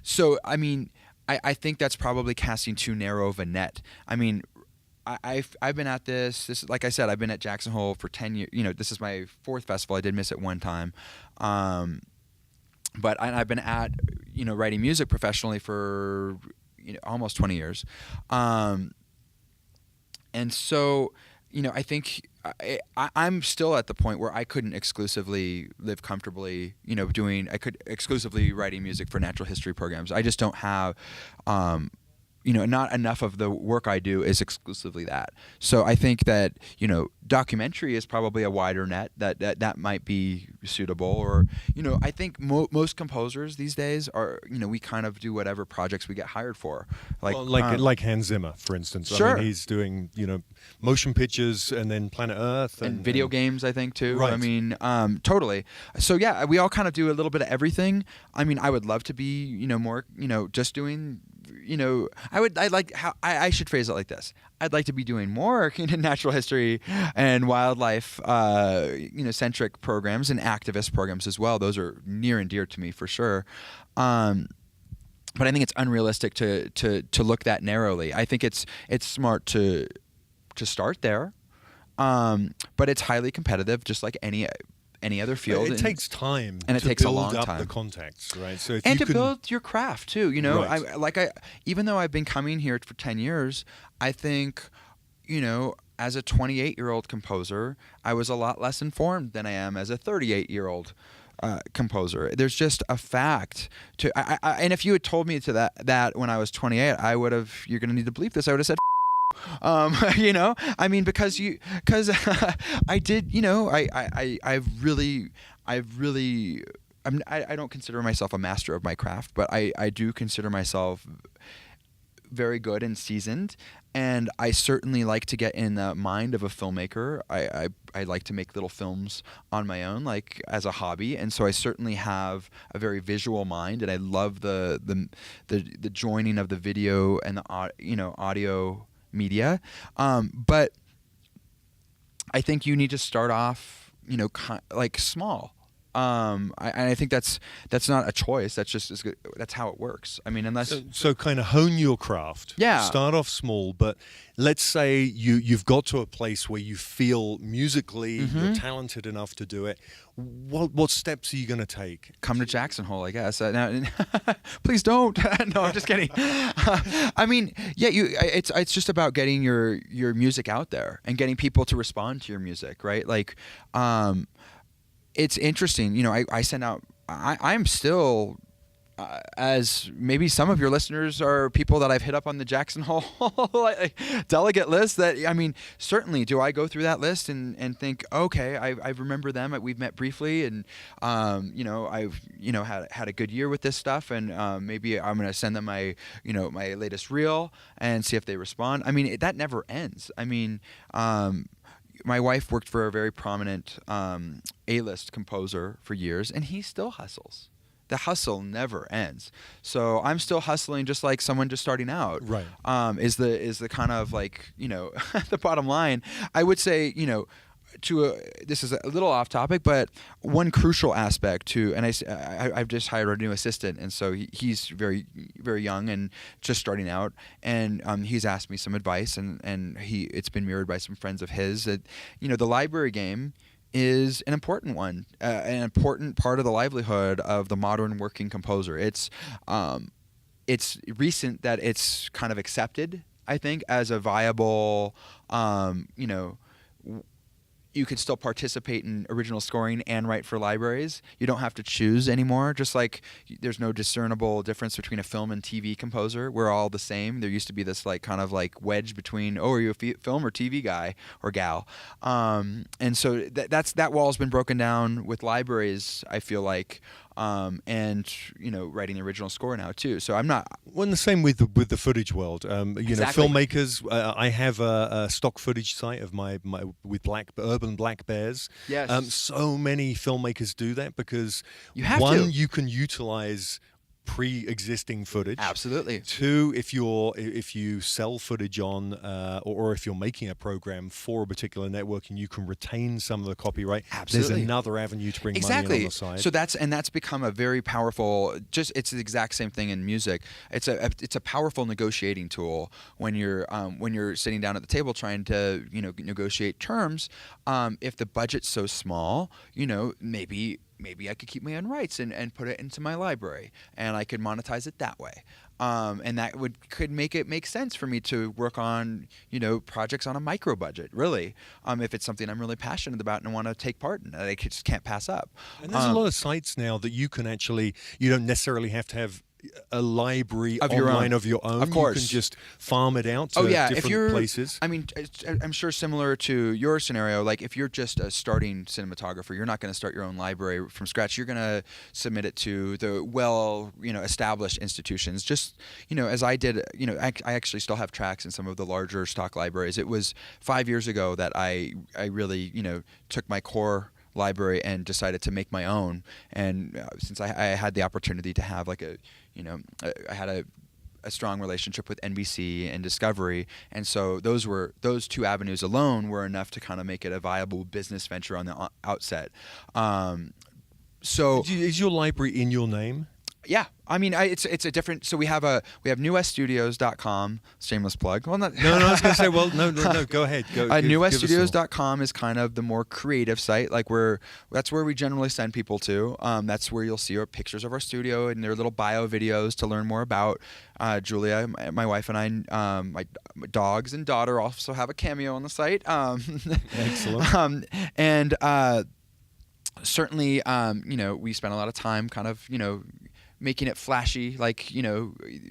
S2: So I mean, I think that's probably casting too narrow of a net. I mean, I've been at this. This, like I said, I've been at Jackson Hole for 10 years. This is my 4th festival. I did miss it one time, but I've been at writing music professionally for almost 20 years, and so. I think I'm still at the point where I couldn't exclusively live comfortably, I could exclusively writing music for natural history programs. I just don't have, not enough of the work I do is exclusively that. So I think that, documentary is probably a wider net that might be suitable. Or, I think most composers these days are, we kind of do whatever projects we get hired for.
S1: Like Hans Zimmer, for instance.
S2: Sure.
S1: I mean, he's doing, motion pictures and then Planet Earth.
S2: And video games, I think, too.
S1: Right.
S2: I mean, totally. So, yeah, we all kind of do a little bit of everything. I mean, I would love to be, more, just doing... I should phrase it like this. I'd like to be doing more natural history and wildlife, centric programs and activist programs as well. Those are near and dear to me for sure. But I think it's unrealistic to look that narrowly. I think it's smart to start there, but it's highly competitive, just like any other field.
S1: It takes time,
S2: and it
S1: to
S2: takes
S1: build
S2: a long
S1: up
S2: time.
S1: the contacts, right? So
S2: build your craft too.
S1: Right.
S2: Even though I've been coming here for 10 years, I think, as a 28-year-old composer, I was a lot less informed than I am as a 38-year-old composer. There's just a fact to. And if you had told me that when I was 28, I would have. You're going to need to believe this. I would have said. I mean, because I did, I don't consider myself a master of my craft, but I do consider myself very good and seasoned, and I certainly like to get in the mind of a filmmaker. I like to make little films on my own, like as a hobby, and so I certainly have a very visual mind, and I love the joining of the video and the audio media, but I think you need to start off, small. I think that's not a choice. That's just that's how it works. I mean, unless
S1: so kind of hone your craft.
S2: Yeah.
S1: Start off small, but let's say you've got to a place where you feel musically you're talented enough to do it. What steps are you going to take?
S2: Come to Jackson Hole, I guess. Now, please don't. No, I'm just kidding. I mean, yeah, it's just about getting your music out there and getting people to respond to your music, right? Like, it's interesting. I send out. I'm still. As maybe some of your listeners are people that I've hit up on the Jackson Hole delegate list. That, I mean, certainly, do I go through that list and think, okay, I remember them. We've met briefly, and I've had a good year with this stuff, and maybe I'm going to send them my my latest reel and see if they respond. I mean, that never ends. I mean. My wife worked for a very prominent A-list composer for years, and he still hustles. The hustle never ends. So I'm still hustling, just like someone just starting out.
S1: Right.
S2: Is the kind of the bottom line. I would say this is a little off topic, but one crucial aspect to, and I've just hired a new assistant, and so he's very, very young and just starting out, and he's asked me some advice, and it's been mirrored by some friends of his that the library game is an important one, an important part of the livelihood of the modern working composer. It's recent that it's kind of accepted, I think, as a viable you could still participate in original scoring and write for libraries. You don't have to choose anymore. Just like there's no discernible difference between a film and TV composer. We're all the same. There used to be this like kind of like wedge between, oh, are you a film or TV guy or gal? And so that wall's been broken down with libraries, I feel like. And writing the original score now too. So I'm not.
S1: Well, the same with the footage world.
S2: Exactly.
S1: Filmmakers. I have a stock footage site of my with urban black bears.
S2: Yes.
S1: So many filmmakers do that because
S2: You have to.
S1: you can utilize pre-existing footage.
S2: Absolutely.
S1: Two, if you sell footage on or if you're making a program for a particular network and you can retain some of the copyright,
S2: Absolutely.
S1: there's another avenue to bring money in on the side.
S2: So that's become a very powerful. It's the exact same thing in music. It's a powerful negotiating tool when you're sitting down at the table trying to negotiate terms. If the budget's so small, maybe I could keep my own rights and put it into my library, and I could monetize it that way. And that could make it make sense for me to work on, projects on a micro budget, really, if it's something I'm really passionate about and want to take part in, that I just can't pass up.
S1: And there's a lot of sites now that you can you don't necessarily have to have a library of your own.
S2: Of course.
S1: You can just farm it out to different places.
S2: I mean, I'm sure similar to your scenario, like if you're just a starting cinematographer, you're not going to start your own library from scratch. You're going to submit it to the established institutions. Just, as I did, I actually still have tracks in some of the larger stock libraries. It was 5 years ago that I really, took my core library and decided to make my own. And since I had the opportunity to have I had a strong relationship with NBC and Discovery, and so those two avenues alone were enough to kind of make it a viable business venture on the outset. So
S1: is your library in your name?
S2: Yeah, I mean, it's a different. So we have newweststudios.com. Shameless plug. Well, not.
S1: No, I was going to say. Well, no. Go ahead.
S2: Newweststudios.com is kind of the more creative site. That's where we generally send people to. That's where you'll see our pictures of our studio and their little bio videos to learn more about Julia, my wife, and I. My dogs and daughter also have a cameo on the site.
S1: Excellent.
S2: Certainly, we spend a lot of time kind of, making it flashy,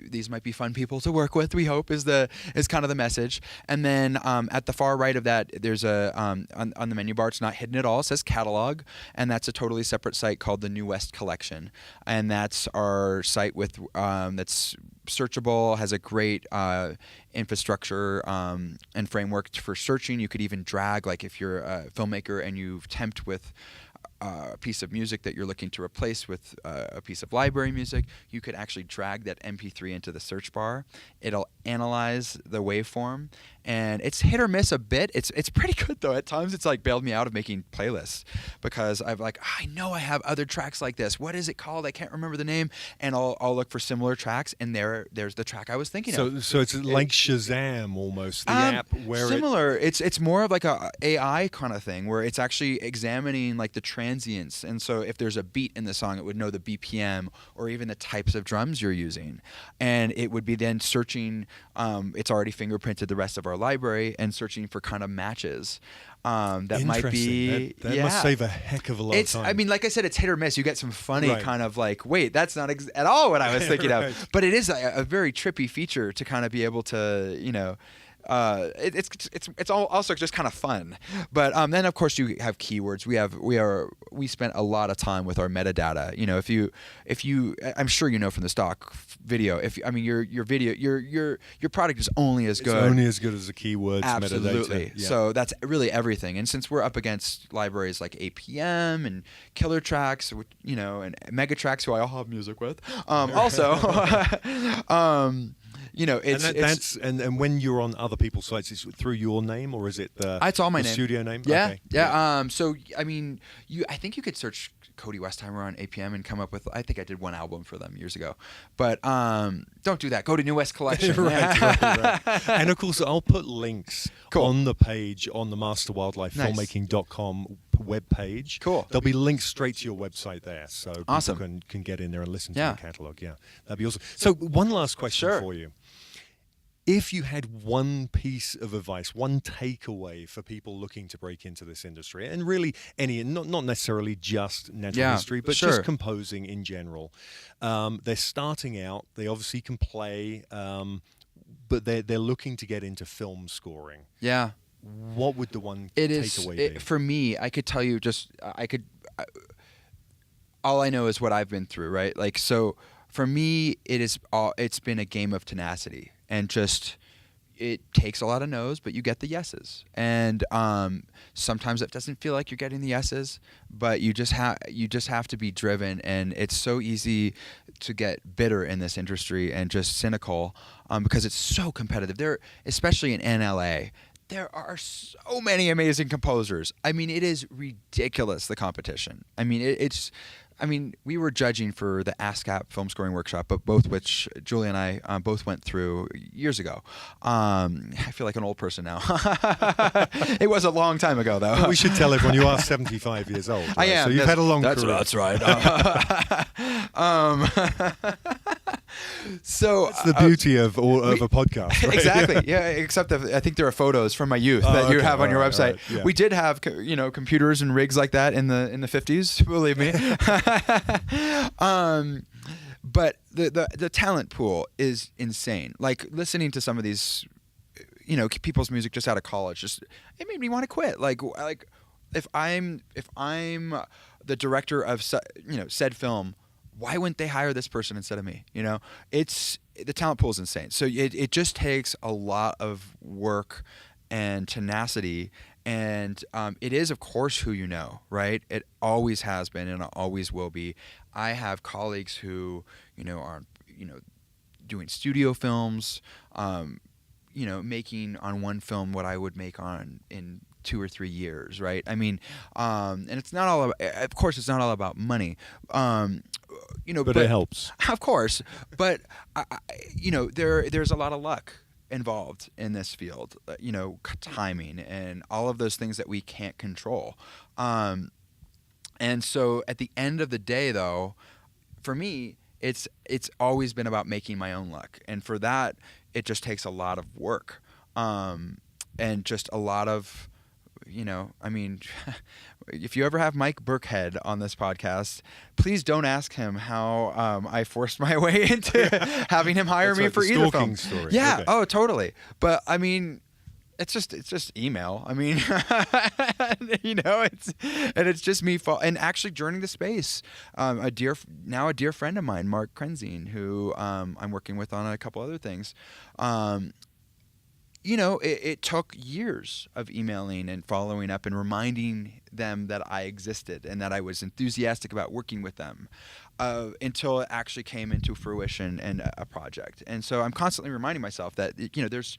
S2: these might be fun people to work with, we hope, is kind of the message. And then at the far right of that, there's on the menu bar, it's not hidden at all, it says catalog, and that's a totally separate site called the New West Collection. And that's our site with that's searchable, has a great infrastructure and framework for searching. You could even drag, if you're a filmmaker and you tempt with a piece of music that you're looking to replace with a piece of library music, you could actually drag that MP3 into the search bar. It'll analyze the waveform, and it's hit or miss a bit. It's pretty good though. At times it's bailed me out of making playlists because I know I have other tracks like this. What is it called? I can't remember the name. And I'll look for similar tracks, and there's the track I was thinking of.
S1: So it's like Shazam almost, the app where
S2: similar. It's more of like a AI kind of thing where it's actually examining the transients, and so if there's a beat in the song, it would know the BPM or even the types of drums you're using, and it would be then searching. It's already fingerprinted the rest of our library and searching for kind of matches. That might be
S1: that must save a heck of a lot of time.
S2: I mean, like I said, it's hit or miss. You get some funny kind of wait, that's not at all what I was thinking of. But it is a very trippy feature to kind of be able to, it's also just kind of fun. But then of course you have keywords. We spent a lot of time with our metadata. If you I'm sure from the stock video. Your video, your product is only as good.
S1: It's only as good as the keywords.
S2: Absolutely.
S1: Metadata. Yeah.
S2: So that's really everything. And since we're up against libraries like APM and Killer Tracks, and Mega Tracks, who I all have music with, also.
S1: And when you're on other people's sites, it's through your name, or is it
S2: it's all my name.
S1: Studio name?
S2: Yeah,
S1: okay.
S2: yeah. So I think you could search Cody Westheimer on APM and come up with. I think I did one album for them years ago, but don't do that. Go to New West Collection.
S1: right. And of course, I'll put links on the page on the masterwildlifefilmmaking.com web page.
S2: Cool.
S1: There'll be links straight to your website there, so
S2: awesome.
S1: people can get in there and listen to the catalog. Yeah, that'd be awesome. So one last question for you. If you had one piece of advice, one takeaway for people looking to break into this industry, and really any, not necessarily just natural history, but just composing in general, they're starting out. They obviously can play, but they're looking to get into film scoring.
S2: Yeah.
S1: What would the one takeaway be?
S2: For me, I could tell you all I know is what I've been through, right? Like, so for me, it's been a game of tenacity, and just, it takes a lot of no's, but you get the yeses. And sometimes it doesn't feel like you're getting the yeses, but you just have to be driven. And it's so easy to get bitter in this industry and just cynical, because it's so competitive. Especially in NLA, there are so many amazing composers. I mean, it is ridiculous, the competition. I mean, we were judging for the ASCAP film scoring workshop, but both which Julie and I both went through years ago. I feel like an old person now. It was a long time ago, though.
S1: But we should tell everyone you are 75 years old. Right?
S2: I am.
S1: So you've had a long career.
S2: That's right. So
S1: it's the beauty of a podcast, right?
S2: Exactly. Yeah. Except that I think there are photos from my youth that you have on your website.
S1: Right, yeah.
S2: We did have, computers and rigs like that in the 50s. Believe me. But the talent pool is insane. Like, listening to some of these, people's music just out of college, it made me want to quit. Like if I'm the director of said film, why wouldn't they hire this person instead of me? It's the talent pool is insane. So it just takes a lot of work and tenacity, and it is, of course, who you know, right? It always has been, and it always will be. I have colleagues who are doing studio films, making on one film what I would make in 2 or 3 years, right? I mean, and it's not all about, of course, it's not all about money. But
S1: it helps,
S2: of course. But there's a lot of luck involved in this field. Timing and all of those things that we can't control. And so at the end of the day, though, for me, it's always been about making my own luck, and for that, it just takes a lot of work, and just a lot of. If you ever have Mike Burkhead on this podcast, please don't ask him how I forced my way into having him hire me for either film.
S1: Story.
S2: Yeah.
S1: Okay.
S2: Oh, totally. But I mean, it's just email. I mean, it's just me. And actually, joining the space, a dear friend of mine, Mark Krenzine, who I'm working with on a couple other things. It took years of emailing and following up and reminding them that I existed and that I was enthusiastic about working with them, until it actually came into fruition and a project. And so I'm constantly reminding myself that it's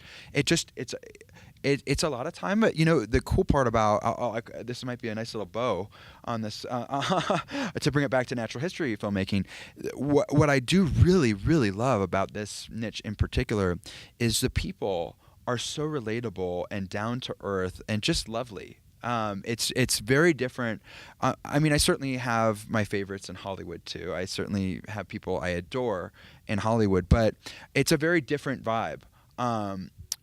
S2: a lot of time. But the cool part about this might be a nice little bow on this to bring it back to natural history filmmaking. What I do really, really love about this niche in particular is the people are so relatable and down to earth and just lovely. It's very different. I certainly have my favorites in Hollywood too. I certainly have people I adore in Hollywood, but it's a very different vibe.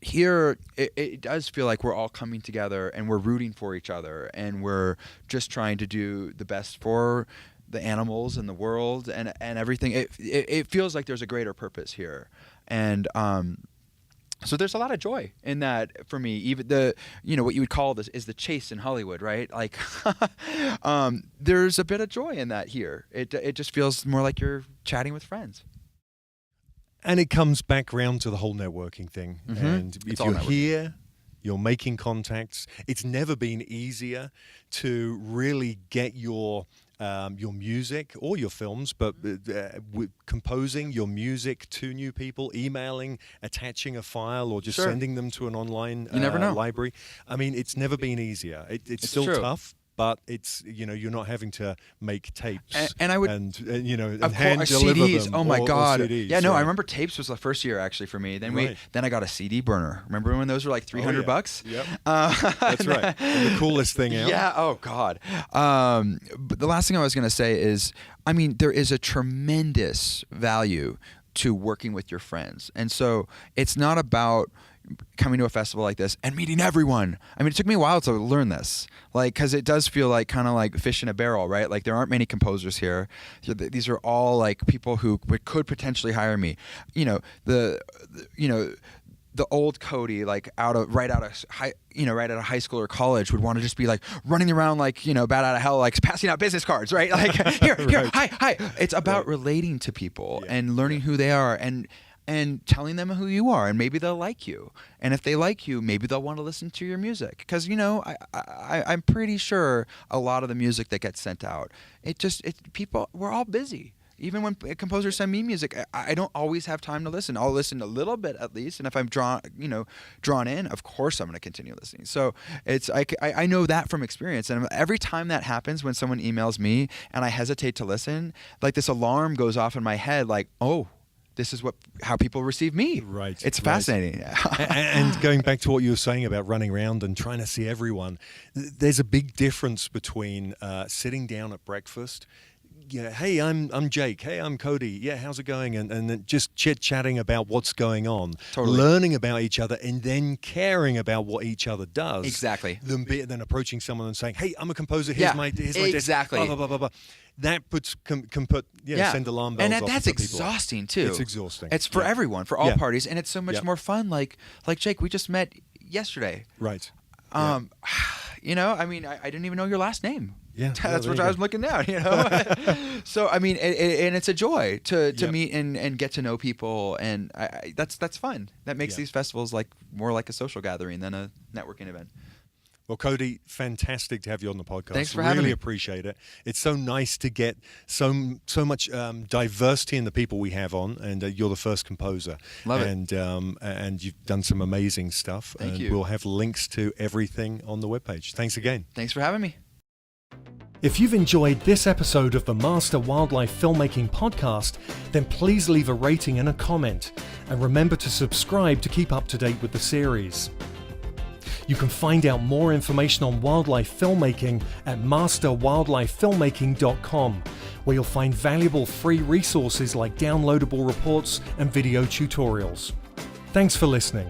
S2: Here, it does feel like we're all coming together and we're rooting for each other, and we're just trying to do the best for the animals and the world and everything. It feels like there's a greater purpose here, and so there's a lot of joy in that for me. Even what you would call this is the chase in Hollywood, right? Like, there's a bit of joy in that here. It just feels more like you're chatting with friends.
S1: And it comes back round to the whole networking thing.
S2: Mm-hmm.
S1: And if you're here, you're making contacts. It's never been easier to really get your music or your films, but composing your music to new people, emailing, attaching a file, or just sending them to an online
S2: you never know.
S1: library. I mean, it's never been easier. It's still
S2: true.
S1: Tough. But it's you're not having to make tapes
S2: and I would
S1: and
S2: of
S1: hand
S2: course,
S1: deliver
S2: CDs.
S1: them.
S2: Oh my God!
S1: CDs,
S2: Yeah, no,
S1: right.
S2: I remember tapes was the first year actually for me. Then
S1: Right.
S2: then I got a CD burner. Remember when those were like $300?
S1: Yep, that's right. And the coolest thing out.
S2: Yeah. Oh God. But the last thing I was going to say is, there is a tremendous value to working with your friends. And so it's not about coming to a festival like this and meeting everyone. I mean, it took me a while to learn this, like, because it does feel like kind of like fish in a barrel, right? Like there aren't many composers here. These are all like people who could potentially hire me. The old Cody, like right out of high school or college, would want to just be like running around like, bat out of hell, like passing out business cards, right? Like here, hi. It's about relating to people and learning who they are and telling them who you are, and maybe they'll like you. And if they like you, maybe they'll want to listen to your music. Because I'm pretty sure a lot of the music that gets sent out, people, we're all busy. Even when composers send me music, I don't always have time to listen. I'll listen a little bit at least, and if I'm drawn in, of course I'm going to continue listening. So I know that from experience, and every time that happens, when someone emails me and I hesitate to listen, like this alarm goes off in my head, like, oh, this is how people receive me.
S1: Right.
S2: It's fascinating.
S1: And going back to what you were saying about running around and trying to see everyone, there's a big difference between sitting down at breakfast. Hey, I'm Jake. Hey, I'm Cody. Yeah, how's it going? And then just chit-chatting about what's going on.
S2: Totally.
S1: Learning about each other and then caring about what each other does.
S2: Exactly.
S1: Then approaching someone and saying, hey, I'm a composer. Here's my
S2: exactly.
S1: Blah, blah, blah, blah, blah. That can put send alarm bells off.
S2: And that's exhausting too.
S1: It's exhausting.
S2: It's for everyone, for all parties, and it's so much more fun. Like Jake, we just met yesterday.
S1: Right.
S2: I mean, I didn't even know your last name.
S1: Yeah,
S2: that's what I was looking at. So I mean, and it's a joy to meet and get to know people, and that's fun. That makes these festivals more like a social gathering than a networking event.
S1: Well, Cody, fantastic to have you on the podcast.
S2: Thanks for having me.
S1: Really appreciate it. It's so nice to get so much diversity in the people we have on, and you're the first composer.
S2: Love it.
S1: And you've done some amazing stuff.
S2: Thank you.
S1: We'll have links to everything on the webpage. Thanks again.
S2: Thanks for having me.
S1: If you've enjoyed this episode of the Master Wildlife Filmmaking Podcast, then please leave a rating and a comment. And remember to subscribe to keep up to date with the series. You can find out more information on wildlife filmmaking at masterwildlifefilmmaking.com, where you'll find valuable free resources like downloadable reports and video tutorials. Thanks for listening.